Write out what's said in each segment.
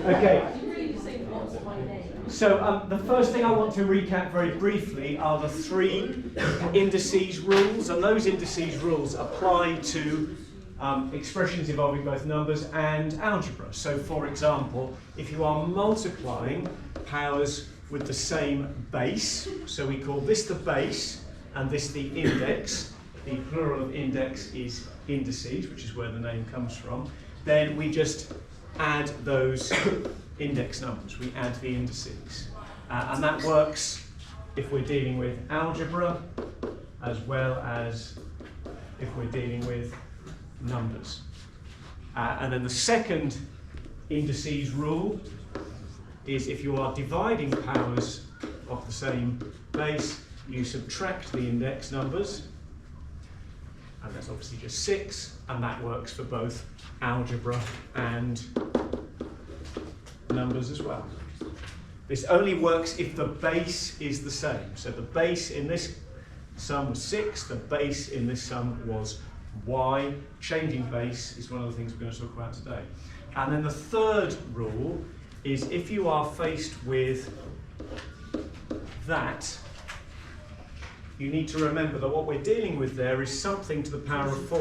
Okay. So the first thing I want to recap very briefly are the 3 indices rules, and those indices rules apply to expressions involving both numbers and algebra. So for example, if you are multiplying powers with the same base, so we call this the base and this the index, the plural of index is indices, which is where the name comes from, then we just add those index numbers, we add the indices. And that works if we're dealing with algebra as well as if we're dealing with numbers. And then the second indices rule is if you are dividing powers of the same base, you subtract the index numbers, and that's obviously just 6, and that works for both algebra and numbers as well. This only works if the base is the same. So the base in this sum was 6, the base in this sum was y. Changing base is one of the things we're going to talk about today. And then the third rule is if you are faced with that, you need to remember that what we're dealing with there is something to the power of 4,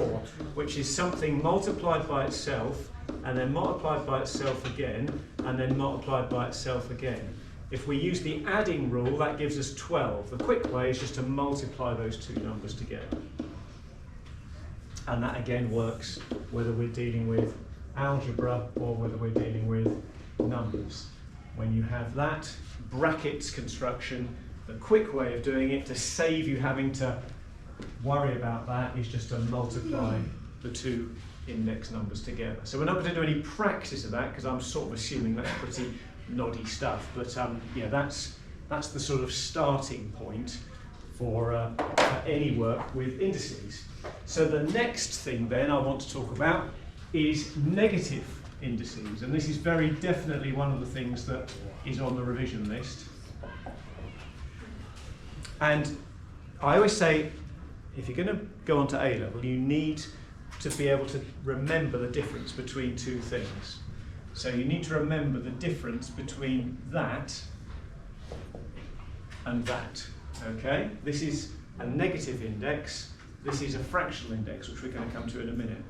which is something multiplied by itself, and then multiplied by itself again, and then multiplied by itself again. If we use the adding rule, that gives us 12. The quick way is just to multiply those 2 numbers together. And that again works whether we're dealing with algebra or whether we're dealing with numbers. When you have that brackets construction, the quick way of doing it to save you having to worry about that is just to multiply the 2 index numbers together. So we're not going to do any practice of that because I'm sort of assuming that's pretty noddy stuff. But yeah, that's the sort of starting point for any work with indices. So the next thing then I want to talk about is negative indices, and this is very definitely one of the things that is on the revision list. And I always say, if you're going to go on to A level, you need to be able to remember the difference between 2 things. So you need to remember the difference between that and that. Okay? This is a negative index. This is a fractional index, which we're going to come to in a minute.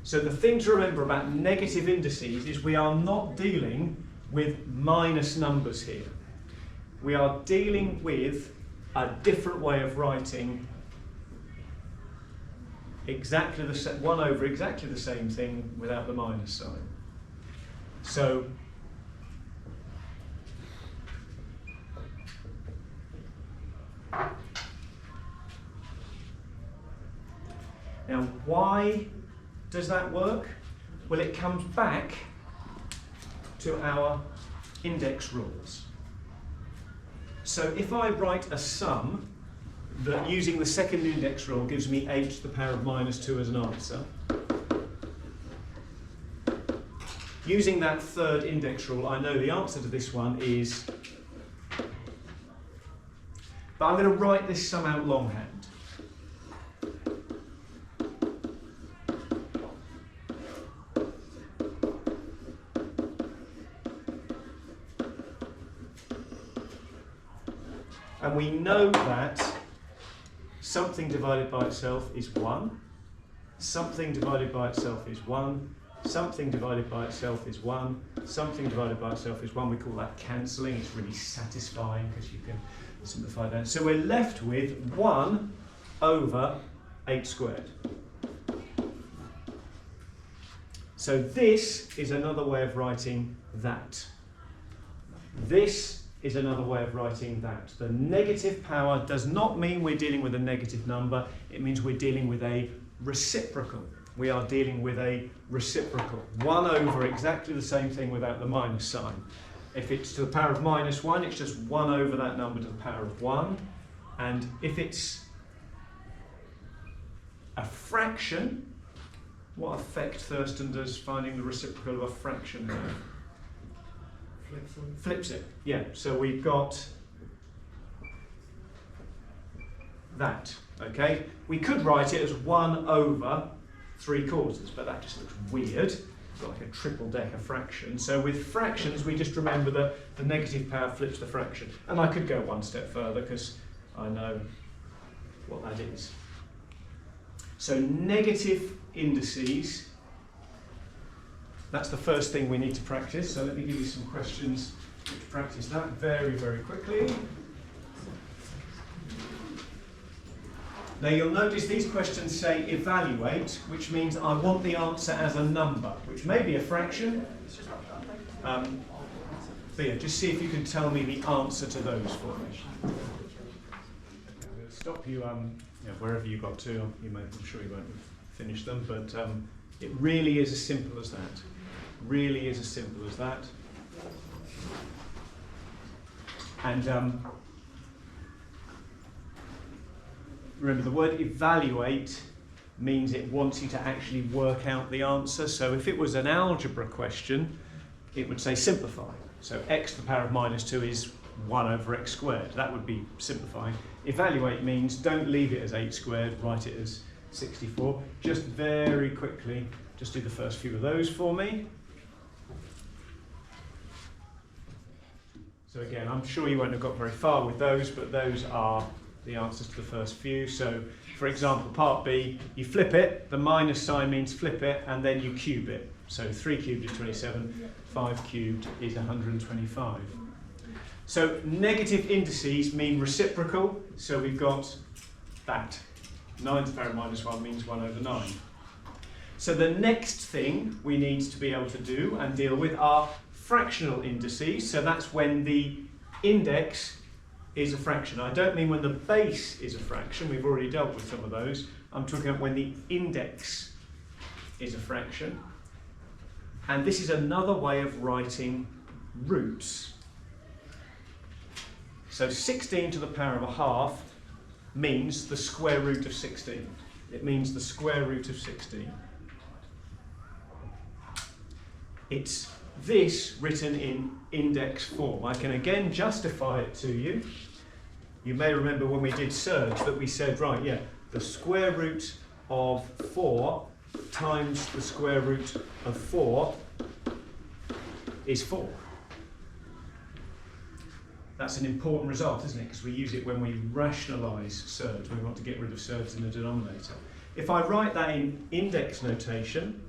So the thing to remember about negative indices is we are not dealing with minus numbers here. We are dealing with a different way of writing exactly the 1 over exactly the same thing without the minus sign. So now why does that work? Well, it comes back to our index rules. So if I write a sum that using the second index rule gives me h to the power of minus 2 as an answer, using that third index rule, I know the answer to this one is, but I'm going to write this sum out longhand. And we know that something divided by itself is 1, something divided by itself is 1, something divided by itself is 1, something divided by itself is 1. We call that cancelling. It's really satisfying because you can simplify that. So we're left with 1 over 8 squared. So this is another way of writing that. This is another way of writing that. The negative power does not mean we're dealing with a negative number. It means we're dealing with a reciprocal. We are dealing with a reciprocal. 1 over exactly the same thing without the minus sign. If it's to the power of minus 1, it's just 1 over that number to the power of 1. And if it's a fraction, what effect Thurston does finding the reciprocal of a fraction there? Flips it, yeah. So we've got that, okay? We could write it as 1 over 3/4, but that just looks weird. like a triple-decker fraction. So with fractions, we just remember that the negative power flips the fraction. And I could go one step further because I know what that is. So negative indices, that's the first thing we need to practice. So let me give you some questions to practice that very, very quickly. Now you'll notice these questions say evaluate, which means I want the answer as a number, which may be a fraction. But yeah, just see if you can tell me the answer to those for me. I'm going to stop you wherever you got to. I'm sure you won't finish them, but it really is as simple as that. Really is as simple as that. And remember, the word evaluate means it wants you to actually work out the answer. So if it was an algebra question, it would say simplify. So x to the power of minus 2 is 1 over x squared. That would be simplifying. Evaluate means don't leave it as 8 squared, write it as 64. Just very quickly, just do the first few of those for me. So again, I'm sure you won't have got very far with those, but those are the answers to the first few. So for example, part B, you flip it, the minus sign means flip it, and then you cube it. So 3 cubed is 27, 5 cubed is 125. So negative indices mean reciprocal, so we've got that. 9 to the power of minus 1 means 1 over 9. So the next thing we need to be able to do and deal with are fractional indices. So that's when the index is a fraction. I don't mean when the base is a fraction, we've already dealt with some of those. I'm talking about when the index is a fraction. And this is another way of writing roots. So 16 to the power of a half means the square root of 16. It means the square root of 16. It's this written in index form. I can again justify it to you. You may remember when we did surge that we said, right, yeah, the square root of 4 times the square root of 4 is 4. That's an important result, isn't it? Because we use it when we rationalise surge, when we want to get rid of surge in the denominator. If I write that in index notation,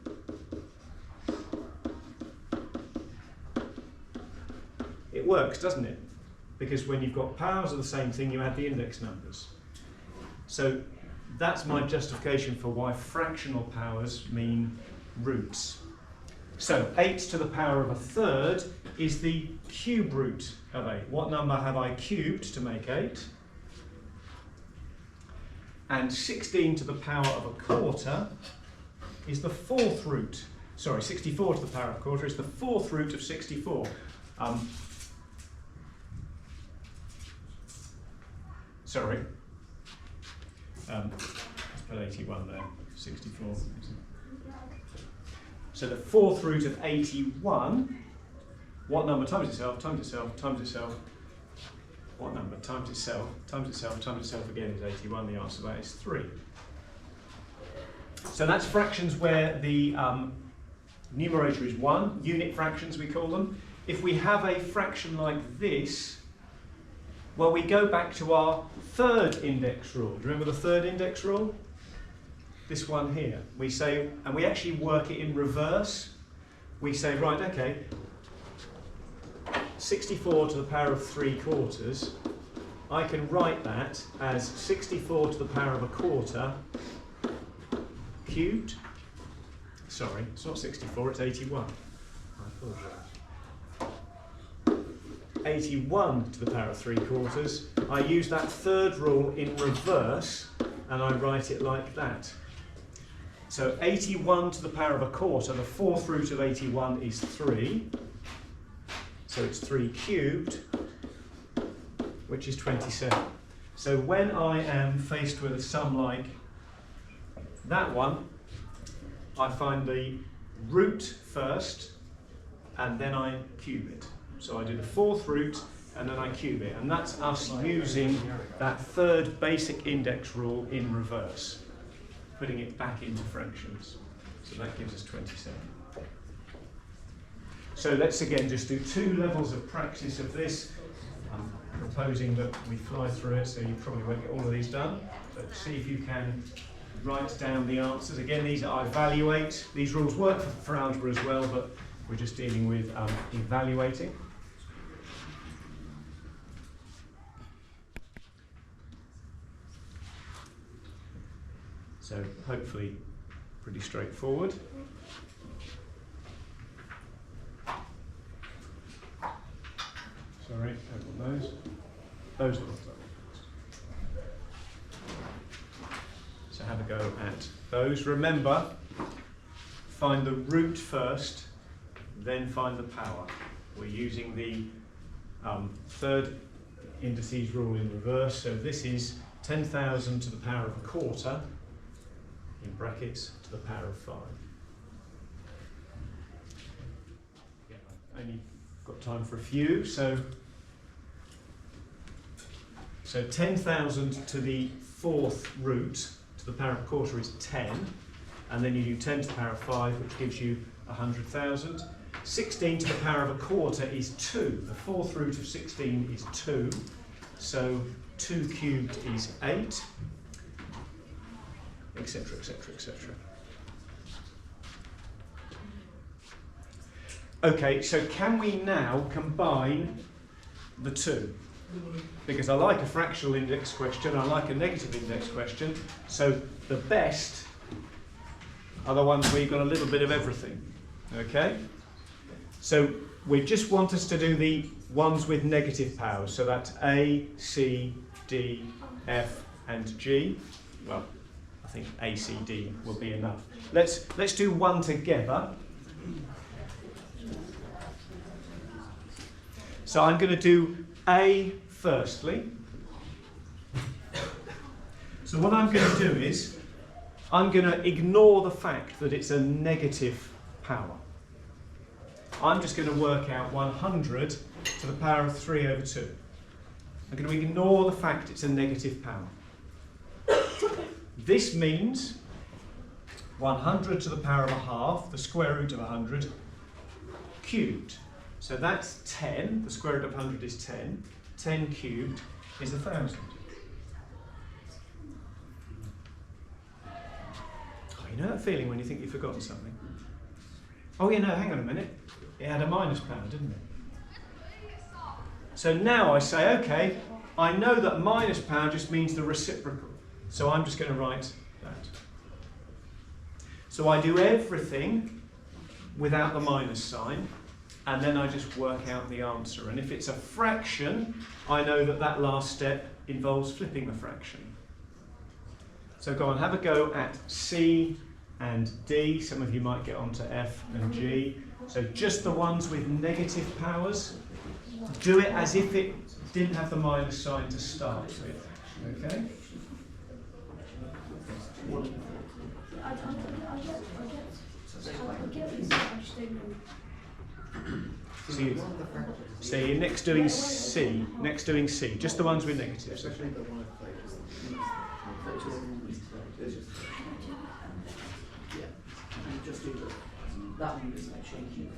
it works, doesn't it? Because when you've got powers of the same thing, you add the index numbers. So that's my justification for why fractional powers mean roots. So 8 to the power of a third is the cube root of 8. What number have I cubed to make 8? And 16 to the power of a quarter is the fourth root. Sorry, 64 to the power of a quarter is the fourth root of 64. Sorry. Let's put 81 there. 64. So the fourth root of 81, what number times itself, times itself, times itself, what number times itself, times itself, times itself again is 81, the answer to that is 3. So that's fractions where the numerator is 1, unit fractions we call them. If we have a fraction like this, well, we go back to our third index rule. Do you remember the third index rule? This one here. We say, and we actually work it in reverse. We say, right, okay, 64 to the power of 3/4, I can write that as 64 to the power of a quarter cubed. Sorry, it's not 64, it's 81. I apologise. 81 to the power of 3/4. I use that third rule in reverse and I write it like that. So 81 to the power of a quarter, the fourth root of 81 is 3. So it's 3 cubed, which is 27. So when I am faced with a sum like that one, I find the root first and then I cube it. So I do the fourth root and then I cube it. And that's us using that third basic index rule in reverse, putting it back into fractions. So that gives us 27. So let's again just do 2 levels of practice of this. I'm proposing that we fly through it, so you probably won't get all of these done, but see if you can write down the answers. Again, these are evaluate. These rules work for algebra as well, but we're just dealing with evaluating. So hopefully pretty straightforward. Sorry, I want those. Those are the ones I want. So have a go at those. Remember, find the root first, then find the power. We're using the third indices rule in reverse. So this is 10,000 to the power of a quarter, in brackets, to the power of 5. Yeah, I've only got time for a few. So 10,000 to the 4th root to the power of a quarter is 10, and then you do 10 to the power of 5, which gives you 100,000. 16 to the power of a quarter is 2. The 4th root of 16 is 2, so 2 cubed is 8, etc., etc., etc. Okay, so can we now combine the two? Because I like a fractional index question, I like a negative index question, so the best are the ones where you've got a little bit of everything. Okay? So we just want us to do the ones with negative powers, so that's A, C, D, F and G. Well, I think A, C, D will be enough. Let's do one together. So I'm going to do A firstly. So what I'm going to do is I'm going to ignore the fact that it's a negative power. I'm just going to work out 100 to the power of 3 over 2. I'm going to ignore the fact it's a negative power. This means 100 to the power of a half, the square root of 100, cubed. So that's 10, the square root of 100 is 10. 10 cubed is 1,000. Oh, you know that feeling when you think you've forgotten something? Oh yeah, no, hang on a minute. It had a minus power, didn't it? So now I say, okay, I know that minus power just means the reciprocal. So I'm just going to write that. So I do everything without the minus sign, and then I just work out the answer. And if it's a fraction, I know that that last step involves flipping the fraction. So go on, have a go at C and D. Some of you might get onto F and G. So just the ones with negative powers. Do it as if it didn't have the minus sign to start with. Okay? So you're next doing C. Next doing C. Just the ones with negatives. Okay? Just do that one is like changing.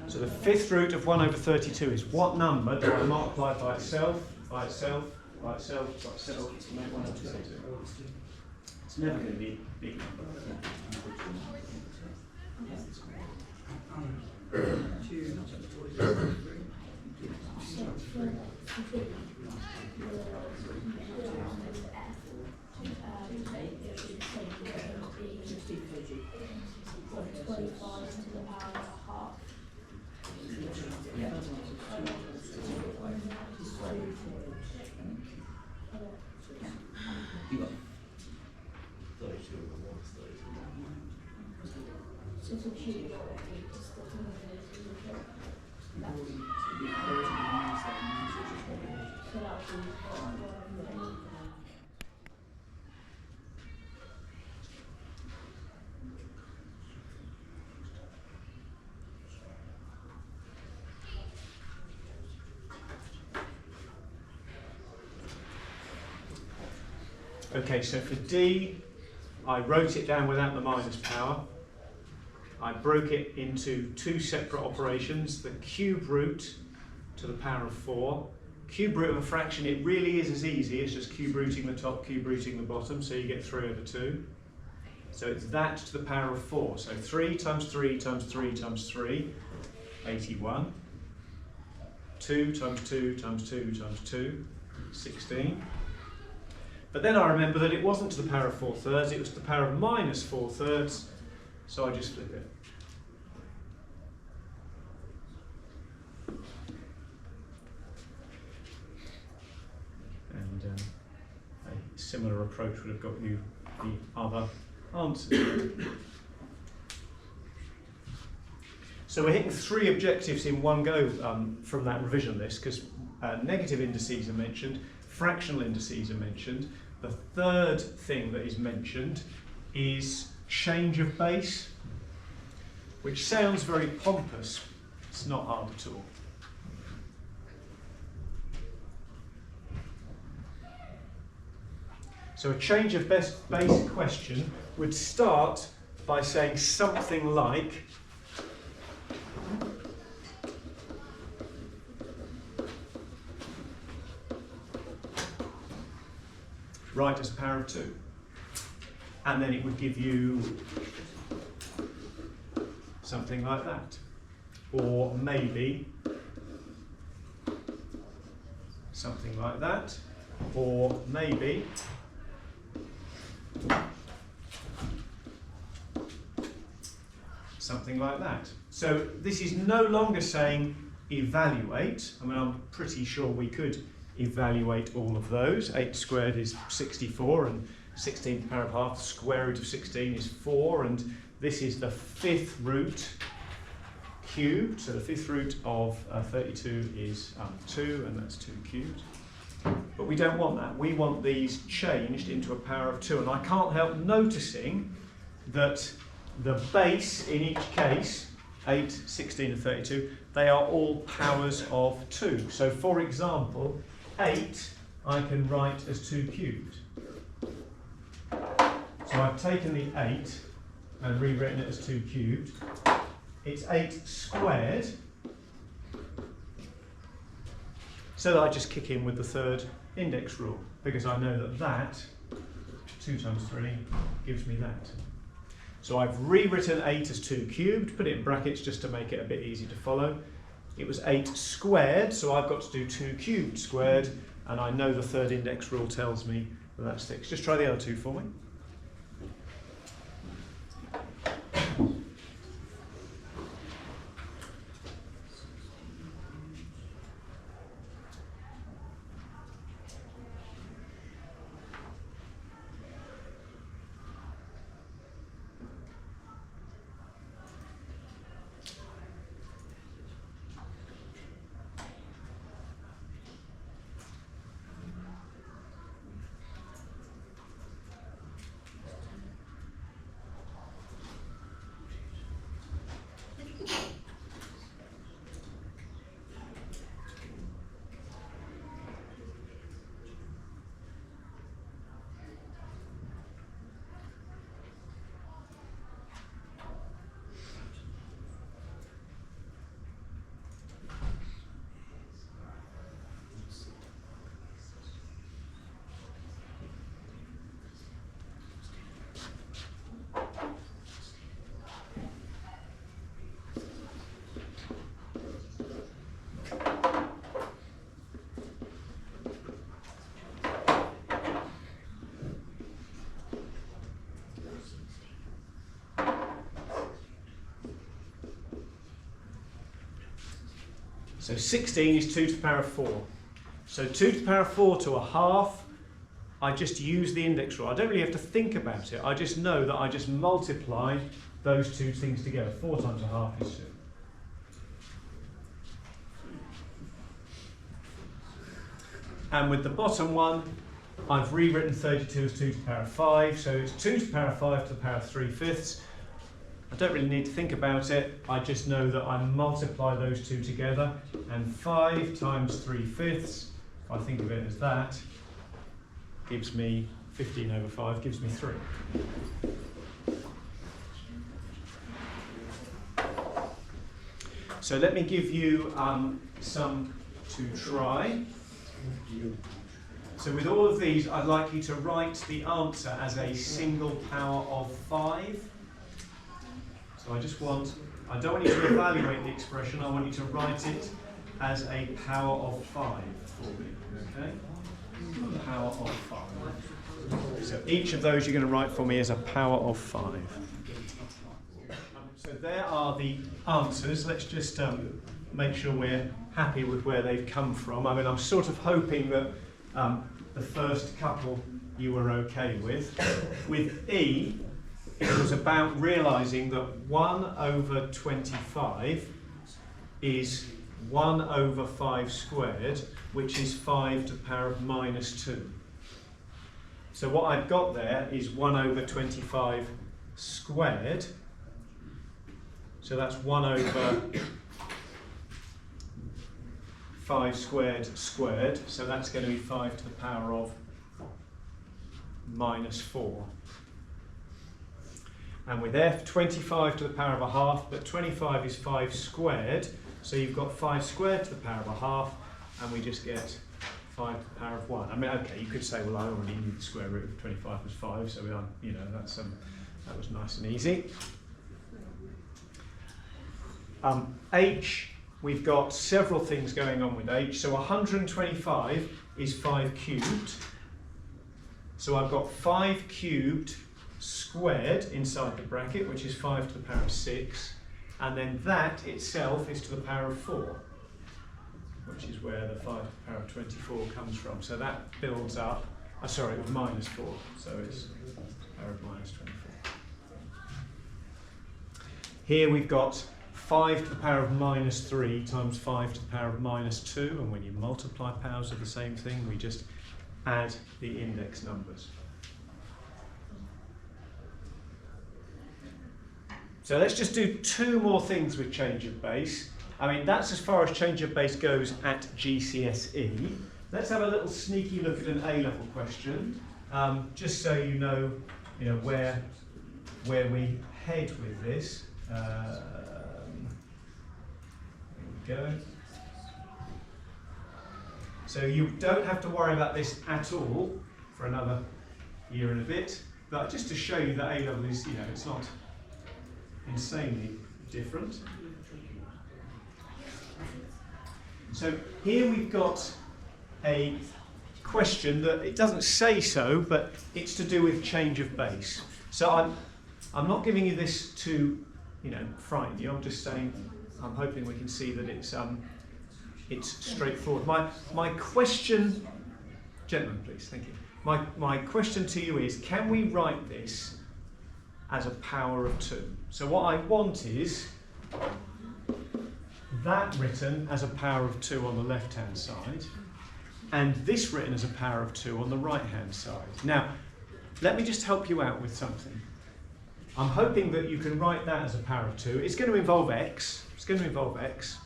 So the 5th root of 1 over 32 is what number do I multiply by itself, by itself, by itself, by itself to make 1 over 32? It's never going to be a big number. Okay, so for D, I wrote it down without the minus power. I broke it into two separate operations, the cube root to the power of 4. Cube root of a fraction, it really is as easy as just cube rooting the top, cube rooting the bottom, so you get 3 over 2. So it's that to the power of 4. So 3 times 3 times 3 times 3, 81. 2 times 2 times 2 times 2, 16. But then I remember that it wasn't to the power of 4/3, it was to the power of minus 4/3, so I just flip it. And a similar approach would have got you the other answers. So we're hitting 3 objectives in one go from that revision list, because negative indices are mentioned, fractional indices are mentioned. The third thing that is mentioned is change of base, which sounds very pompous. It's not hard at all. So a change of base question would start by saying something like, right as a power of 2. And then it would give you something like that. Or maybe something like that. Or maybe something like that. So this is no longer saying evaluate. I mean, I'm pretty sure we could evaluate all of those. 8 squared is 64, and 16 to the power of half, the square root of 16 is 4, and this is the 5th root cubed. So the 5th root of 32 is 2, and that's 2 cubed. But we don't want that. We want these changed into a power of 2, and I can't help noticing that the base in each case, 8, 16 and 32, they are all powers of 2. So for example, 8 I can write as 2 cubed. So I've taken the 8 and rewritten it as 2 cubed. It's 8 squared. So that I just kick in with the third index rule, because I know that that, 2 times 3, gives me that. So I've rewritten 8 as 2 cubed, put it in brackets just to make it a bit easy to follow. It was 8 squared, so I've got to do 2 cubed squared, and I know the third index rule tells me that that's 6. Just try the other two for me. So 16 is 2 to the power of 4. So 2 to the power of 4 to a half, I just use the index rule. I don't really have to think about it. I just know that I just multiply those two things together. 4 times a half is 2. And with the bottom one, I've rewritten 32 as 2 to the power of 5. So it's 2 to the power of 5 to the power of 3/5. I don't really need to think about it. I just know that I multiply those two together, and 5 times 3/5, if I think of it as that, gives me 15 over 5 gives me 3. So let me give you some to try. So with all of these, I'd like you to write the answer as a single power of 5. So I don't want you to evaluate the expression, I want you to write it as a power of 5 for me, okay? A power of 5. So each of those you're going to write for me as a power of 5. So there are the answers. Let's just make sure we're happy with where they've come from. I mean, I'm sort of hoping that the first couple you were okay with. With E, it was about realising that 1 over 25 is 1 over 5 squared, which is 5 to the power of minus 2. So what I've got there is 1 over 25 squared. So that's 1 over 5 squared squared. So that's going to be 5 to the power of minus 4. And with F, 25 to the power of a half, but 25 is 5 squared. So you've got 5 squared to the power of a half, and we just get 5 to the power of 1. I mean, okay, you could say, well, I already knew the square root of 25 was 5, so that was nice and easy. H, we've got several things going on with H. So 125 is 5 cubed. So I've got 5 cubed squared inside the bracket, which is 5 to the power of 6. And then that itself is to the power of 4, which is where the 5 to the power of 24 comes from. So that builds up, it was minus 4, so it's power of minus 24. Here we've got 5 to the power of minus 3 times 5 to the power of minus 2, and when you multiply powers of the same thing, we just add the index numbers. So let's just do 2 more things with change of base. I mean, that's as far as change of base goes at GCSE. Let's have a little sneaky look at an A-level question, just so you know where we head with this. There we go. So you don't have to worry about this at all for another year and a bit, but just to show you that A-level is, it's not insanely different. So here we've got a question that it doesn't say so, but it's to do with change of base. So I'm not giving you this to frighten you. I'm just saying I'm hoping we can see that it's straightforward. My question, gentlemen, please, thank you. My question to you is: can we write this as a power of 2? So what I want is that written as a power of 2 on the left-hand side, and this written as a power of 2 on the right-hand side. Now, let me just help you out with something. I'm hoping that you can write that as a power of 2. It's going to involve x. It's going to involve x.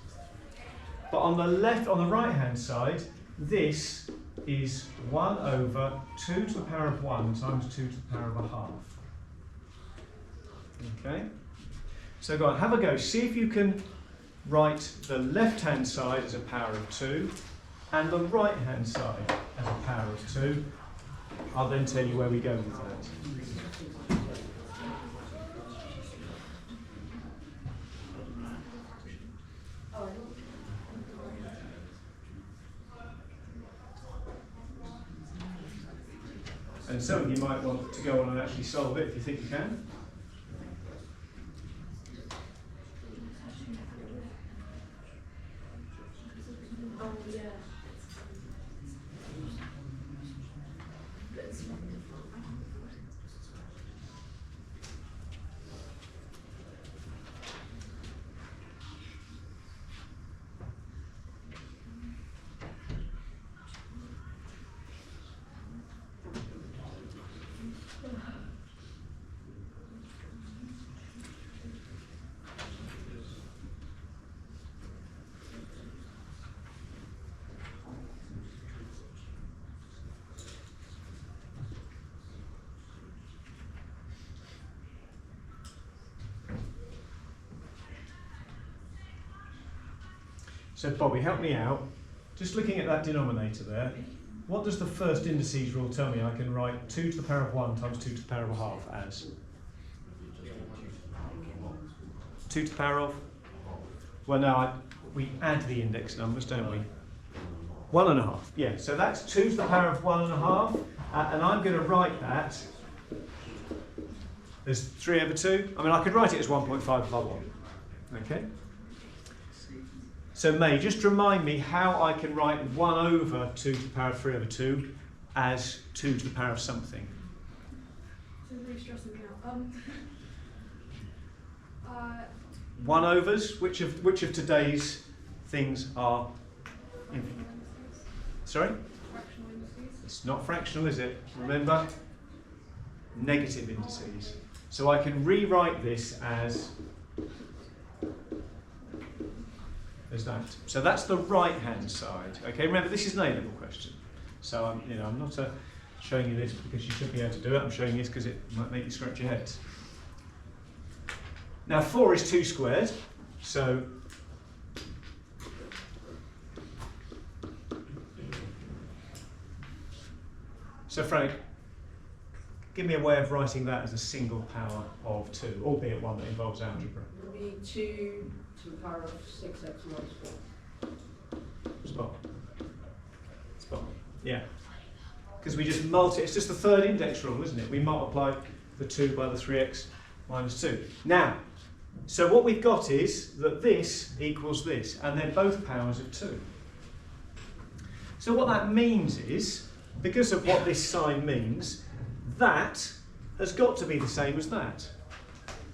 But on the right-hand side, this is 1 over 2 to the power of 1 times 2 to the power of a half. Okay? So go on, have a go. See if you can write the left-hand side as a power of 2 and the right-hand side as a power of 2. I'll then tell you where we go with that. And some of you might want to go on and actually solve it if you think you can. So Bobby, help me out. Just looking at that denominator there, what does the first indices rule tell me I can write 2 to the power of 1 times 2 to the power of a half as? 2 to the power of? Well, no, we add the index numbers, don't we? 1.5. Yeah, so that's 2 to the power of 1.5, and I'm going to write that as 3 over 2. I mean, I could write it as 1.5 if I want. Okay? So May, just remind me how I can write 1 over 2 to the power of 3 over 2 as 2 to the power of something. This is really stressing me out. 1 overs, which of today's things are? Sorry? Fractional indices. It's not fractional, is it? Remember? Negative indices. So I can rewrite this as that. So that's the right-hand side. Okay, remember this is an A-level question. So I'm not showing you this because you should be able to do it. I'm showing you this because it might make you scratch your heads. Now 4 is 2 squared, so Frank, give me a way of writing that as a single power of 2, albeit one that involves algebra. It would be 2 to the power of 6x minus 4. Spot. Yeah. Because we just it's just the third index rule, isn't it? We multiply the 2 by the 3x minus 2. Now, so what we've got is that this equals this, and they're both powers of 2. So what that means is, because of what this sign means, that has got to be the same as that.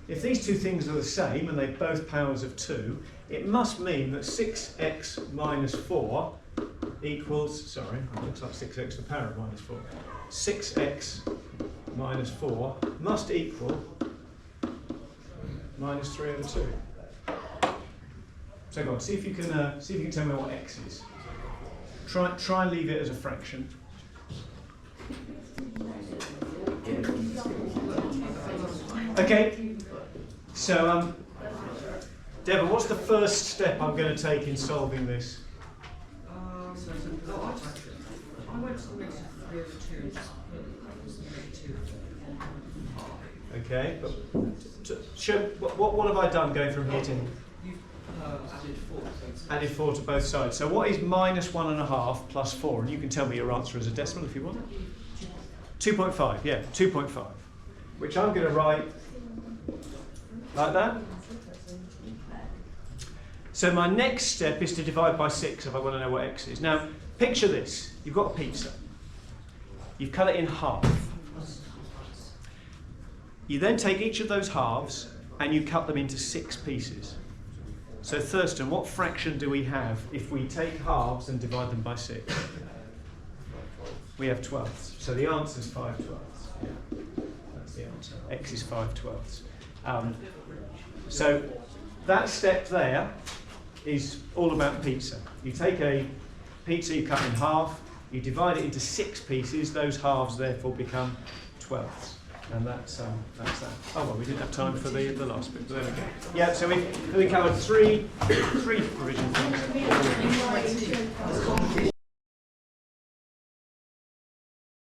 If these two things are the same and they're both powers of 2, it must mean that 6x minus 4 equals, sorry, it looks like 6x to the power of minus 4. 6x minus 4 must equal minus 3 over 2. So go on, see if you can tell me what x is. Try and leave it as a fraction. Okay, so Deborah, what's the first step I'm going to take in solving this? I went to the next 3 over 2 and just put 2. Okay, but what have I done going from here to here? You've added 4. Added 4 to both sides. So what is minus 1.5 plus 4? And you can tell me your answer as a decimal if you want. 2.5, yeah, 2.5. Which I'm going to write like that. So my next step is to divide by 6 if I want to know what x is. Now, picture this. You've got a pizza. You've cut it in half. You then take each of those halves and you cut them into 6 pieces. So Thurston, what fraction do we have if we take halves and divide them by 6? We have 12ths. So the answer is 5 12ths. Yeah, that's the answer. X is 5 12ths. So that step there is all about pizza. You take a pizza you cut in half, you divide it into 6 pieces, those halves therefore become 12ths. And that's that. Oh well, we didn't have time for the last bit, but there we go. Yeah, so we covered three provision things.